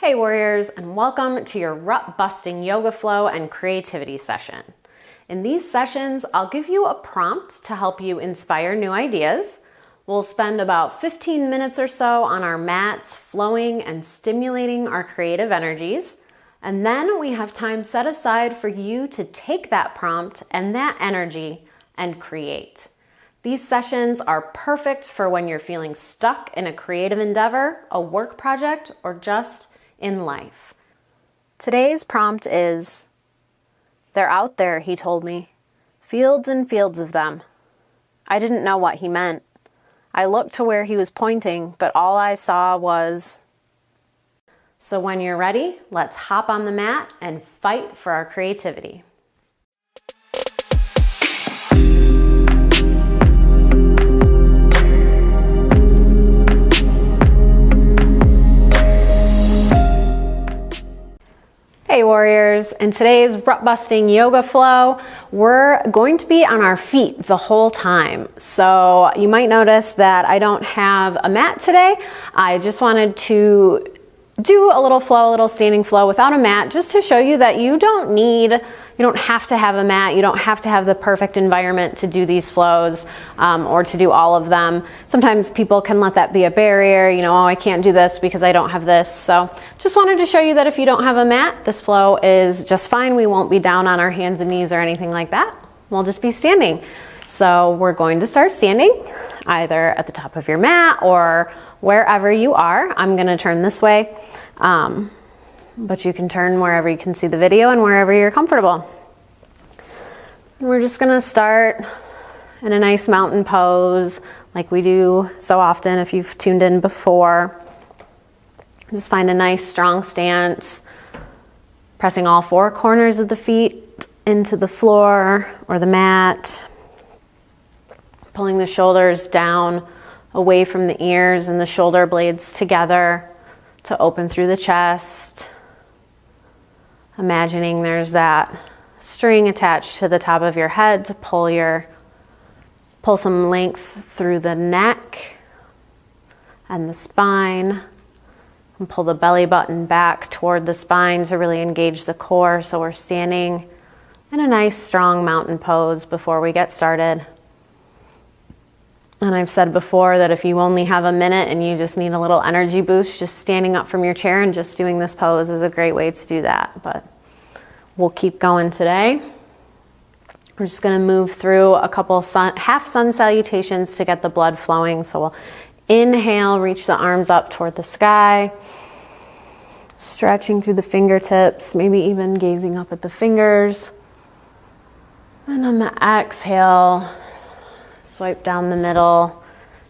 Hey warriors, and welcome to your rut busting yoga flow and creativity session. In these sessions, I'll give you a prompt to help you inspire new ideas. We'll spend about 15 minutes or so on our mats, flowing and stimulating our creative energies. And then we have time set aside for you to take that prompt and that energy and create. These sessions are perfect for when you're feeling stuck in a creative endeavor, a work project, or just in life. Today's prompt is, "They're out there," he told me. "Fields and fields of them." I didn't know what he meant. I looked to where he was pointing, but all I saw was... So when you're ready, let's hop on the mat and fight for our creativity. Hey warriors, in today's rut busting yoga flow, we're going to be on our feet the whole time. So you might notice that I don't have a mat today. I just wanted to do a little flow, a little standing flow without a mat, just to show you that you don't have to have a mat. You don't have to have the perfect environment to do these flows or to do all of them. Sometimes people can let that be a barrier, oh, I can't do this because I don't have this. So just wanted to show you that if you don't have a mat, this flow is just fine. We won't be down on our hands and knees or anything like that. We'll just be standing. So we're going to start standing either at the top of your mat or wherever you are. I'm going to turn this way, but you can turn wherever you can see the video and wherever you're comfortable. And we're just going to start in a nice mountain pose like we do so often if you've tuned in before. Just find a nice strong stance, pressing all four corners of the feet into the floor or the mat, pulling the shoulders down away from the ears and the shoulder blades together to open through the chest. Imagining there's that string attached to the top of your head to pull some length through the neck and the spine, and pull the belly button back toward the spine to really engage the core. So we're standing in a nice strong mountain pose before we get started. And I've said before that if you only have a minute and you just need a little energy boost, just standing up from your chair and just doing this pose is a great way to do that. But we'll keep going today. We're just going to move through a couple half sun salutations to get the blood flowing. So we'll inhale, reach the arms up toward the sky, stretching through the fingertips, maybe even gazing up at the fingers. And on the exhale, swipe down the middle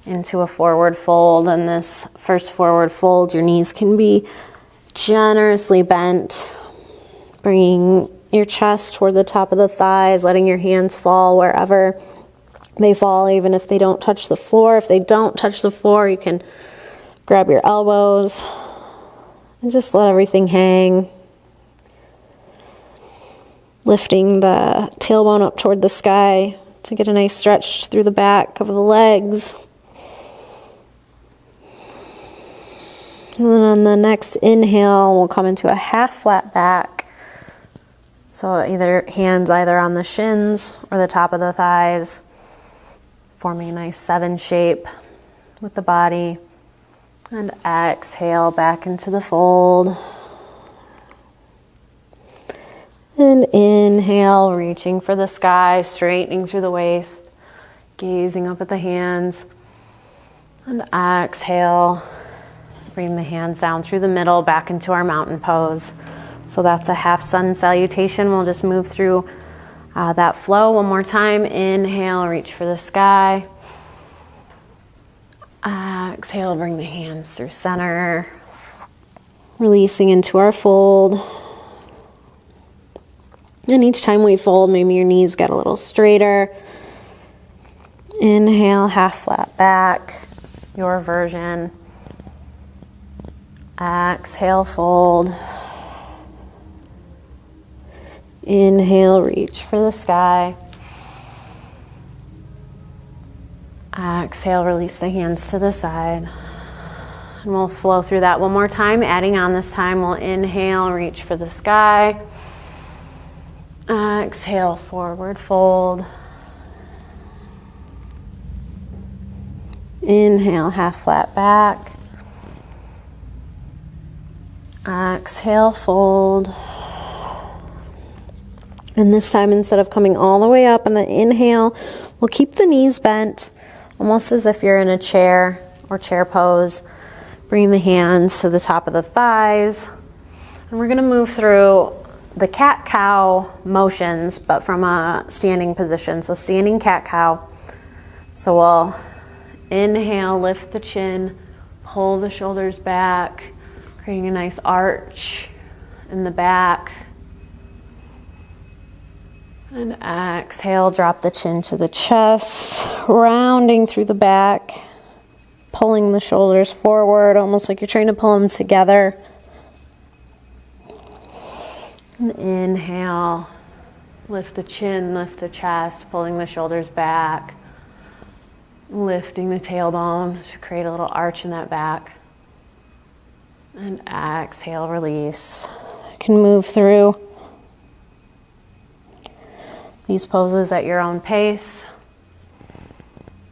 into a forward fold. And this first forward fold, your knees can be generously bent, bringing your chest toward the top of the thighs, letting your hands fall wherever they fall, even if they don't touch the floor. If they don't touch the floor, you can grab your elbows and just let everything hang. Lifting the tailbone up toward the sky to get a nice stretch through the back of the legs. And then on the next inhale, we'll come into a half flat back. So hands either on the shins or the top of the thighs, forming a nice 7 shape with the body. And exhale back into the fold. And inhale, reaching for the sky, straightening through the waist, gazing up at the hands. And exhale, bring the hands down through the middle, back into our mountain pose. So that's a half sun salutation. We'll just move through that flow one more time. Inhale, reach for the sky. Exhale, bring the hands through center, releasing into our fold. And each time we fold, maybe your knees get a little straighter. Inhale, half flat back, your version. Exhale, fold. Inhale, reach for the sky. Exhale, release the hands to the side. And we'll flow through that one more time, adding on this time. We'll inhale, reach for the sky. Exhale, forward fold. Inhale, half flat back. Exhale, fold. And this time, instead of coming all the way up on the inhale, we'll keep the knees bent, almost as if you're in a chair or chair pose. Bring the hands to the top of the thighs. And we're gonna move through the cat-cow motions, but from a standing position. So standing cat-cow. So we'll inhale, lift the chin, pull the shoulders back, creating a nice arch in the back. And exhale, drop the chin to the chest, rounding through the back, pulling the shoulders forward, almost like you're trying to pull them together. And inhale, lift the chin, lift the chest, pulling the shoulders back, lifting the tailbone to create a little arch in that back. And exhale, release. You can move through these poses at your own pace.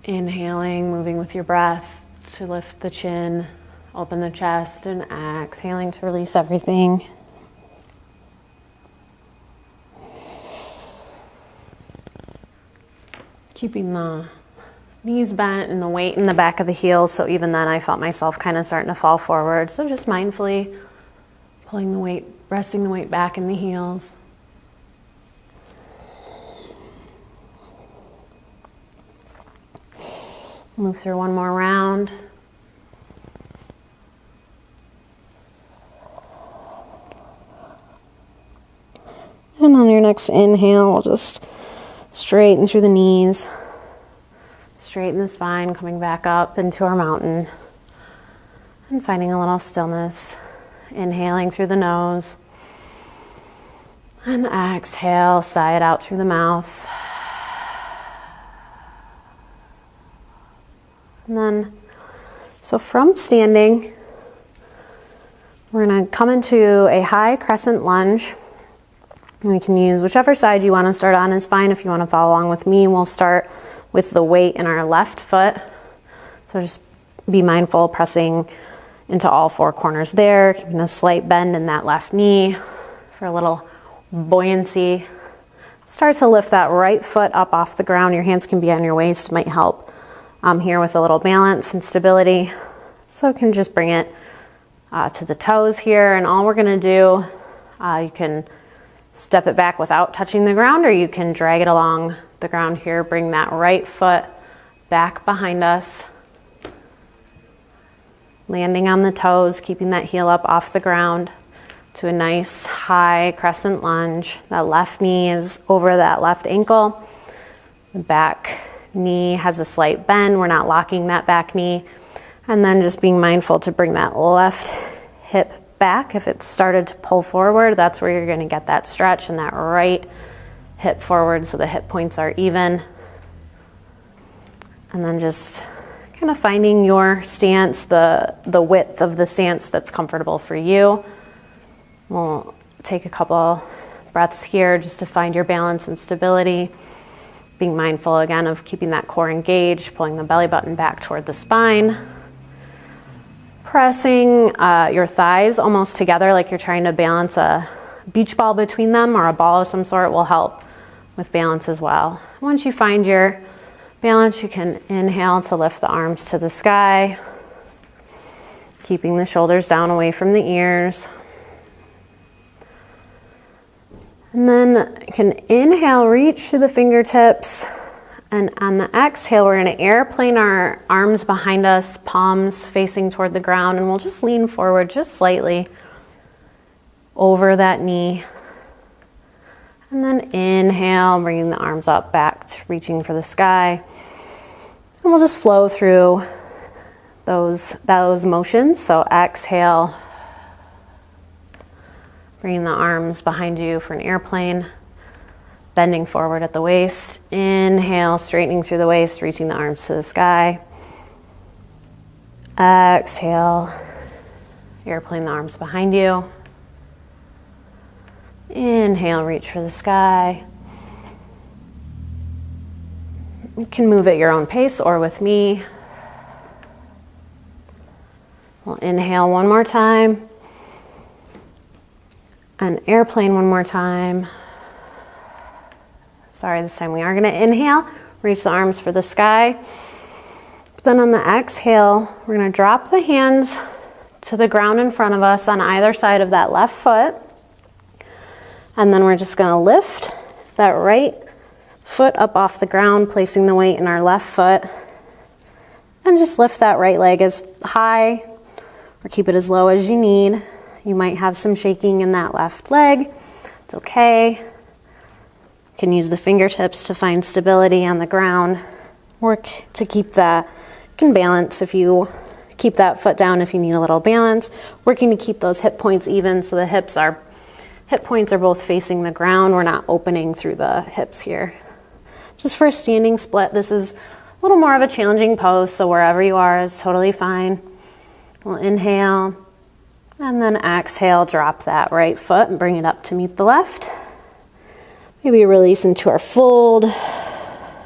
Inhaling, moving with your breath to lift the chin, open the chest, and exhaling to release everything. Keeping the knees bent and the weight in the back of the heels, so even then I felt myself kind of starting to fall forward. So just mindfully pulling the weight, resting the weight back in the heels. Move through one more round. And on your next inhale, we'll just straighten through the knees, straighten the spine, coming back up into our mountain, and finding a little stillness. Inhaling through the nose, and exhale, sigh it out through the mouth. And then, so from standing, we're gonna come into a high crescent lunge. And we can use whichever side you wanna start on is fine. If you wanna follow along with me, we'll start with the weight in our left foot. So just be mindful, pressing into all four corners there, keeping a slight bend in that left knee for a little buoyancy. Start to lift that right foot up off the ground. Your hands can be on your waist, might help. Here with a little balance and stability. So you can just bring it to the toes here, and all we're gonna do, you can step it back without touching the ground, or you can drag it along the ground here. Bring that right foot back behind us, landing on the toes, keeping that heel up off the ground to a nice high crescent lunge. That left knee is over that left ankle. The back knee has a slight bend. We're not locking that back knee. And then just being mindful to bring that left hip back. If it started to pull forward, that's where you're going to get that stretch, and that right hip forward so the hip points are even. And then just kind of finding your stance, the width of the stance that's comfortable for you. We'll take a couple breaths here just to find your balance and stability. Being mindful again of keeping that core engaged, pulling the belly button back toward the spine. Pressing your thighs almost together like you're trying to balance a beach ball between them, or a ball of some sort will help with balance as well. Once you find your balance, you can inhale to lift the arms to the sky, keeping the shoulders down away from the ears. And then you can inhale, reach to the fingertips, and on the exhale, we're going to airplane our arms behind us, palms facing toward the ground, and we'll just lean forward just slightly over that knee. And then inhale, bringing the arms up, back to reaching for the sky. And we'll just flow through those motions. So exhale, bringing the arms behind you for an airplane, bending forward at the waist. Inhale, straightening through the waist, reaching the arms to the sky. Exhale, airplane the arms behind you. Inhale, reach for the sky. You can move at your own pace or with me. We'll inhale one more time. And airplane one more time. Sorry, this time we are gonna inhale, reach the arms for the sky. But then on the exhale, we're gonna drop the hands to the ground in front of us on either side of that left foot. And then we're just gonna lift that right foot up off the ground, placing the weight in our left foot. And just lift that right leg as high or keep it as low as you need. You might have some shaking in that left leg. It's okay. You can use the fingertips to find stability on the ground. Work to keep that. You can balance if you keep that foot down if you need a little balance. Working to keep those hip points even so the hip points are both facing the ground. We're not opening through the hips here. Just for a standing split, this is a little more of a challenging pose, so wherever you are is totally fine. We'll inhale, and then exhale, drop that right foot and bring it up to meet the left. Maybe release into our fold,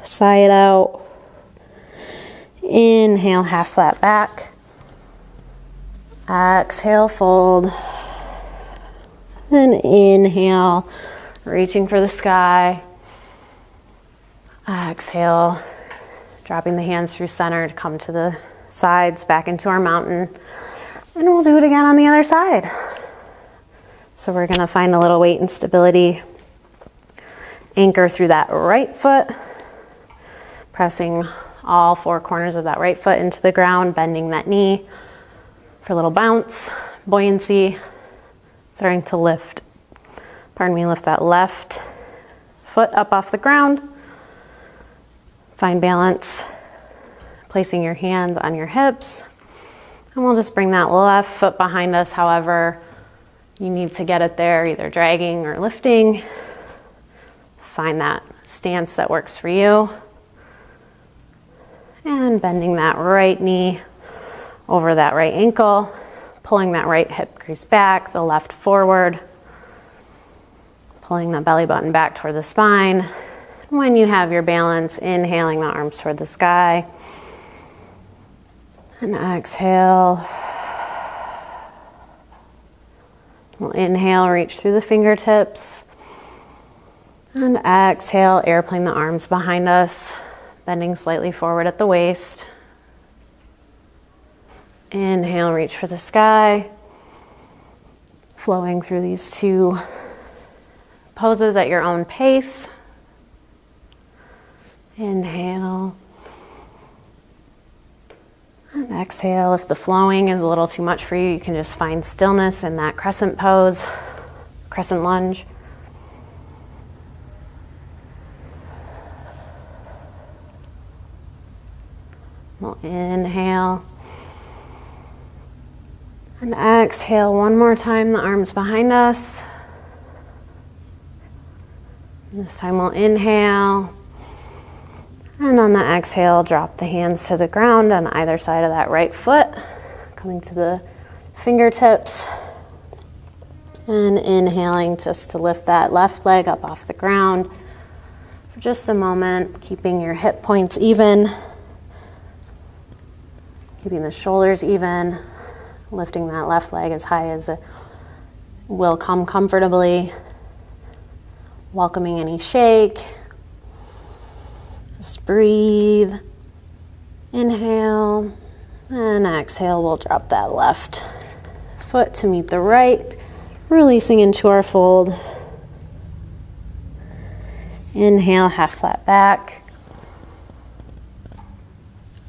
sigh it out. Inhale, half flat back. Exhale, fold. Then inhale, reaching for the sky. Exhale, dropping the hands through center to come to the sides, back into our mountain. And we'll do it again on the other side. So we're gonna find a little weight and stability. Anchor through that right foot, pressing all four corners of that right foot into the ground, bending that knee for a little bounce, buoyancy, starting to lift. Lift that left foot up off the ground. Find balance, placing your hands on your hips. And we'll just bring that left foot behind us, however you need to get it there, either dragging or lifting. Find that stance that works for you. And bending that right knee over that right ankle, pulling that right hip crease back, the left forward, pulling the belly button back toward the spine. When you have your balance, inhaling the arms toward the sky. And exhale. We'll inhale, reach through the fingertips. And exhale, airplane the arms behind us, bending slightly forward at the waist. Inhale, reach for the sky. Flowing through these two poses at your own pace. Inhale. And exhale. If the flowing is a little too much for you, you can just find stillness in that crescent pose, crescent lunge. We'll inhale. And exhale one more time, the arms behind us. And this time we'll inhale. And on the exhale, drop the hands to the ground on either side of that right foot, coming to the fingertips. And inhaling just to lift that left leg up off the ground for just a moment, keeping your hip points even, keeping the shoulders even, lifting that left leg as high as it will come comfortably, welcoming any shake. Just breathe, inhale, and exhale. We'll drop that left foot to meet the right, releasing into our fold. Inhale, half flat back.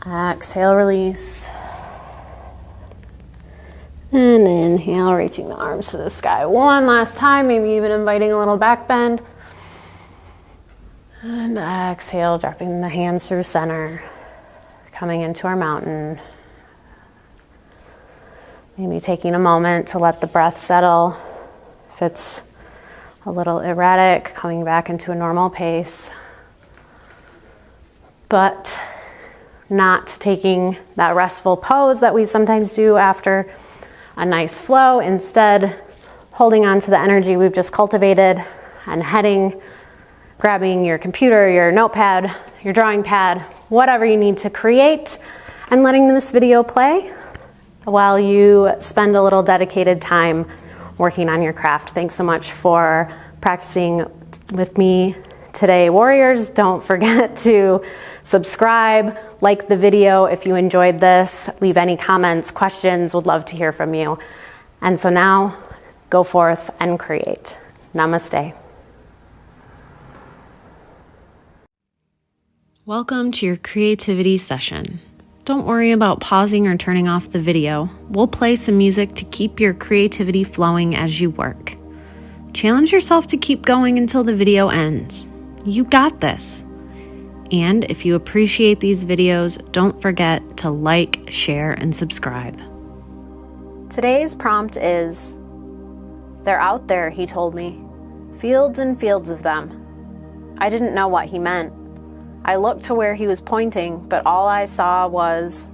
Exhale, release. And inhale, reaching the arms to the sky one last time, maybe even inviting a little back bend. And exhale, dropping the hands through center, coming into our mountain. Maybe taking a moment to let the breath settle. If it's a little erratic, coming back into a normal pace. But not taking that restful pose that we sometimes do after a nice flow, instead holding on to the energy we've just cultivated and heading, grabbing your computer, your notepad, your drawing pad, whatever you need to create, and letting this video play while you spend a little dedicated time working on your craft. Thanks so much for practicing with me today, warriors. Don't forget to subscribe, like the video if you enjoyed this, leave any comments, questions, would love to hear from you. And so now, go forth and create. Namaste. Welcome to your creativity session. Don't worry about pausing or turning off the video. We'll play some music to keep your creativity flowing as you work. Challenge yourself to keep going until the video ends. You got this. And if you appreciate these videos, don't forget to like, share, and subscribe. Today's prompt is, "They're out there," he told me. "Fields and fields of them." I didn't know what he meant. I looked to where he was pointing, but all I saw was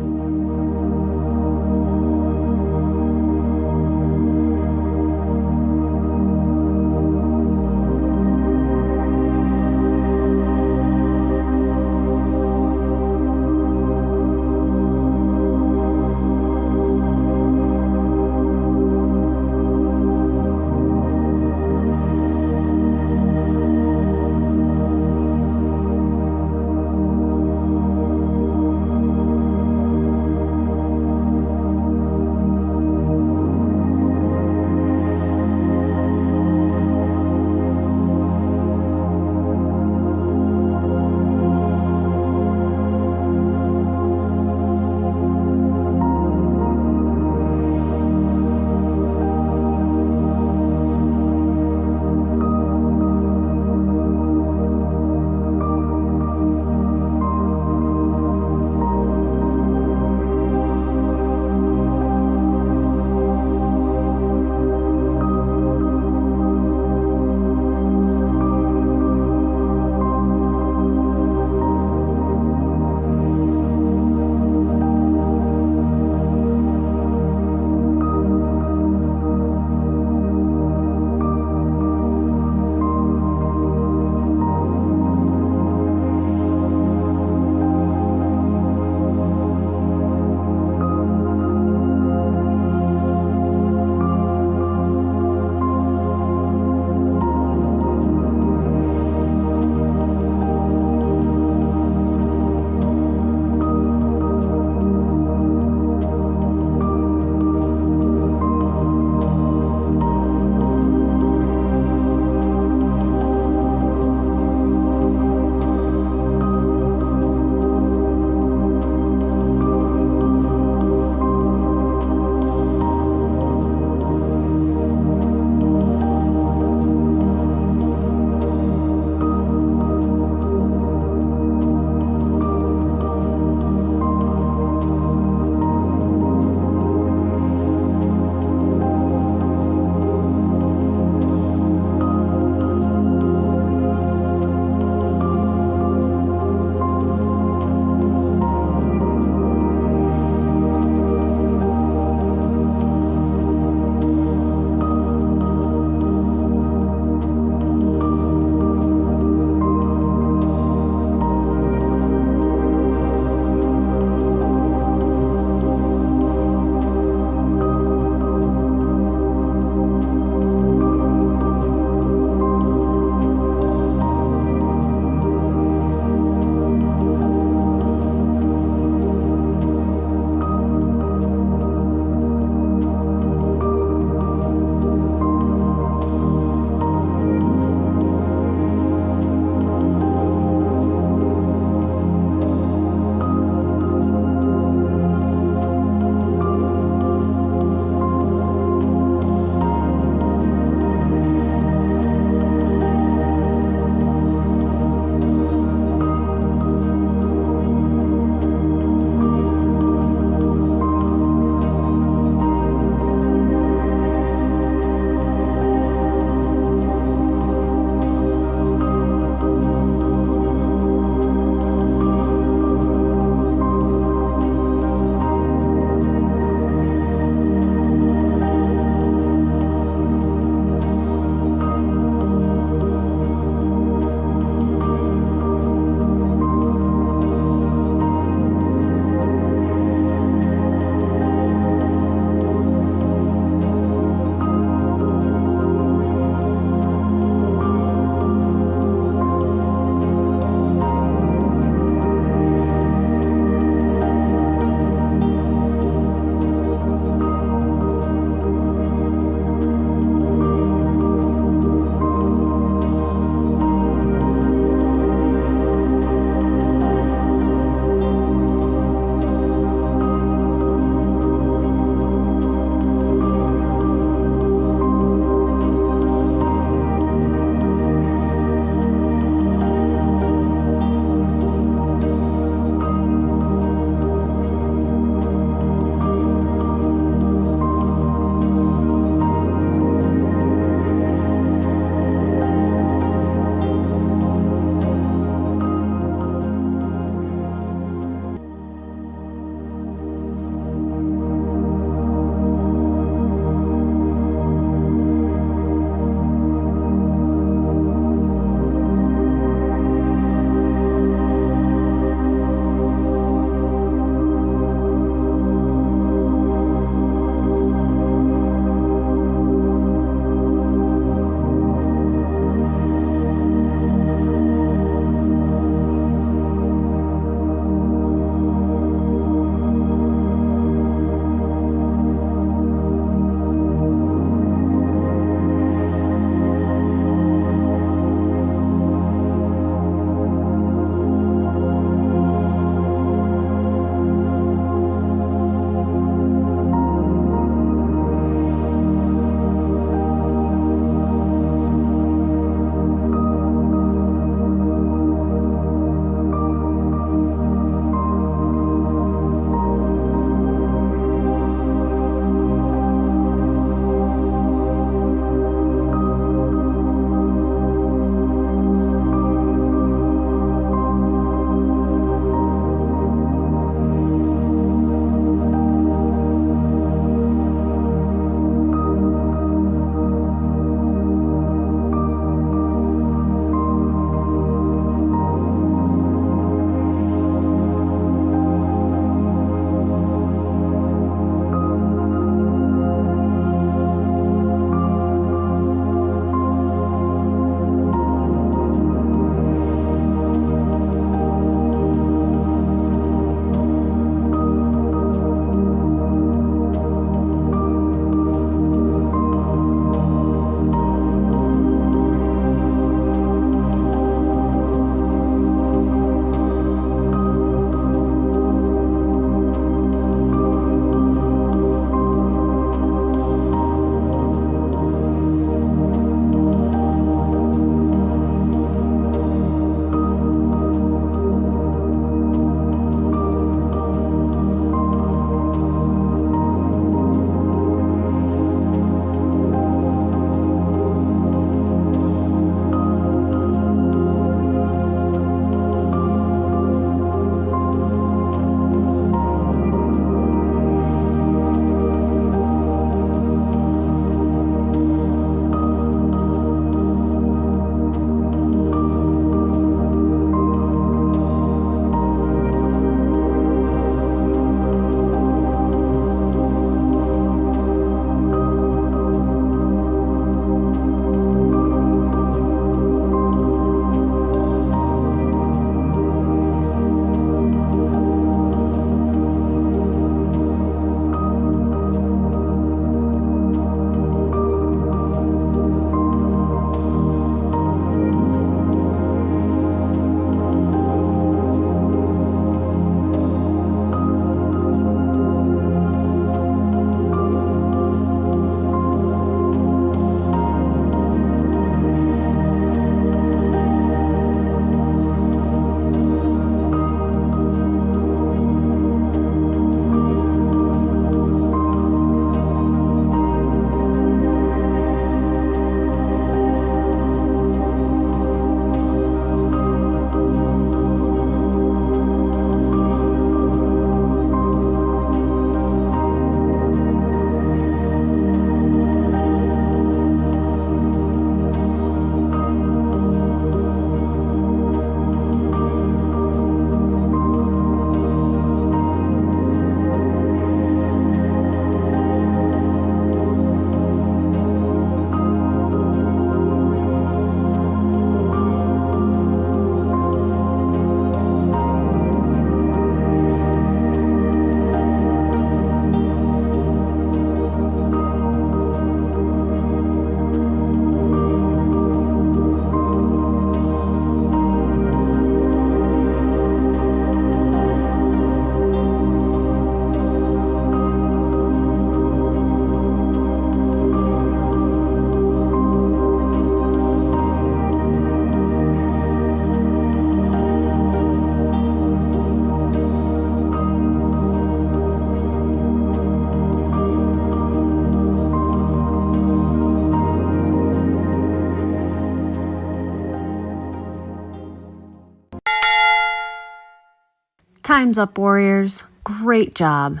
Time's up, Warriors. Great job.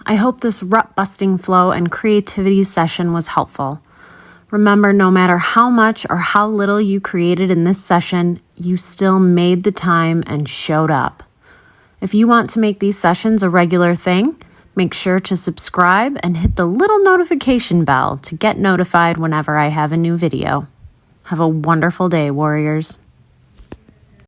I hope this rut busting flow and creativity session was helpful. Remember, no matter how much or how little you created in this session, you still made the time and showed up. If you want to make these sessions a regular thing, make sure to subscribe and hit the little notification bell to get notified whenever I have a new video. Have a wonderful day, Warriors.